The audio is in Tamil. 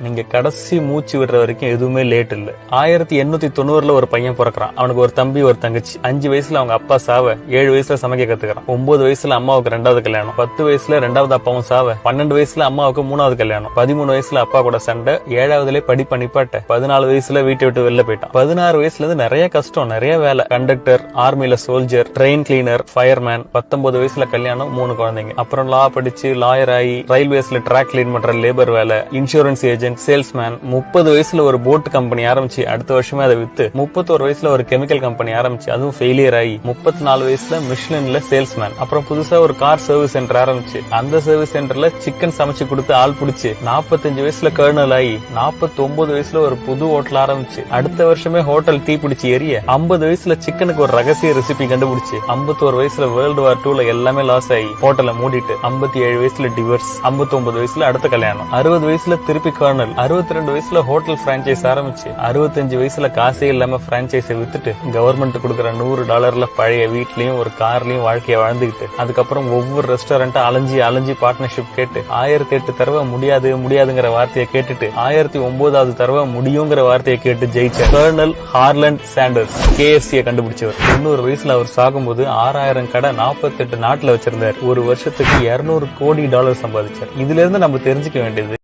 நீங்க கடைசி மூச்சு விடுற வரைக்கும் எதுவுமே லேட் இல்ல. 1890 ஒரு பையன் பிறக்கிறான். அவனுக்கு ஒரு தம்பி ஒரு தங்கச்சி. 5 வயசுல அவங்க அப்பா சாவ 7 வயசுல சமைக்க கத்துக்கிறான். 9 வயசுல அம்மாவுக்கு 2வது கல்யாணம். 10 வயசுல 2வது அப்பாவும் சாவ. 12 வயசுல அம்மாவுக்கு 3வது கல்யாணம். 13 வயசுல அப்பா கூட சண்டை. 7வதுல படிப்ப நிப்பாட்ட. 14 வயசுல வீட்டை விட்டு வெளில போயிட்டான். 16 வயசுல இருந்து நிறைய கஷ்டம், நிறைய வேலை. கண்டக்டர், ஆர்மில சோல்ஜர், ட்ரெயின் கிளீனர், ஃபயர்மேன். 19 வயசுல கல்யாணம், 3 குழந்தைங்க. அப்புறம் லா படிச்சு லாயர் ஆகி ரயில்வேஸ்ல ட்ராக் கிளீன் பண்ற லேபர் வேலை, இன்சூரன்ஸ் ஏஜென்ட், சேல்ஸ்மேன். 30 வயசுல ஒரு போட் கம்பெனி ஆரம்பிச்சு அடுத்த வருஷமே அதை வித்து 31 வயசுல ஒரு கெமிக்கல் கம்பெனி ஆரம்பிச்சு அதுவும் ஃபெயிலியர் ஆகி 34 வயசுல மிஷ்லின்ல சேல்ஸ்மேன். அப்புறம் புதுசா ஒரு கார் சர்வீஸ் சென்டர் ஆரம்பிச்சு அந்த சர்வீஸ் சென்டர்ல சிக்கன் சமைச்சு கொடுத்து ஆள் பிடிச்சு 45 வயசுல கர்னல் ஆகி 49 வயசுல ஒரு புது ஹோட்டல் ஆரம்பிச்சு அடுத்த வருஷமே ஹோட்டல் தீ பிடிச்சு எரிய 50 வயசுல சிக்கனுக்கு ஒரு ரகசிய ரெசிபி கண்டுபிடிச்சு 51 வயசுல வேர்ல்டு வார் 2ல எல்லாமே லாஸ் ஆகி ஹோட்டலை மூடிட்டு 57 வயசுல டிவோர்ஸ். 59 வயசுல அடுத்த கல்யாணம். 60 வயசுல திருப்பி கர்னல். 62 வயசுல ஹோட்டல் பிரான்சைஸ் ஆரம்பிச்சு 65 வயசுல காசே இல்லாம பிரான்சைஸை வித்துட்டு கவர்மெண்ட் கொடுக்கற $100 பழைய வீட்லயும் ஒரு கார்லயும் வாழ்க்கைய வாழ்ந்துகிட்டு அதுக்கப்புறம் ஒவ்வொரு ரெஸ்டாரண்ட் அலைஞ்சி பார்ட்னர்ஷிப் கேட்டு 1008 தடவை முடியாதுங்கிற வார்த்தையை கேட்டுட்டு 1009வது தடவை முடியுங்கிற வார்த்தையை கேட்டு ஜெயிச்ச கர்னல் ஹார்லண்ட் சாண்டர்ஸ் KFC கண்டுபிடிச்சவர். 90 வயசுல அவர் சாகும்போது 6000 கடை 48 நாட்டுல வச்சிருந்தார். ஒரு வருஷத்துக்கு $200 கோடி சம்பாதிச்சார். இதுல இருந்து நம்ம தெரிஞ்சுக்க வேண்டியது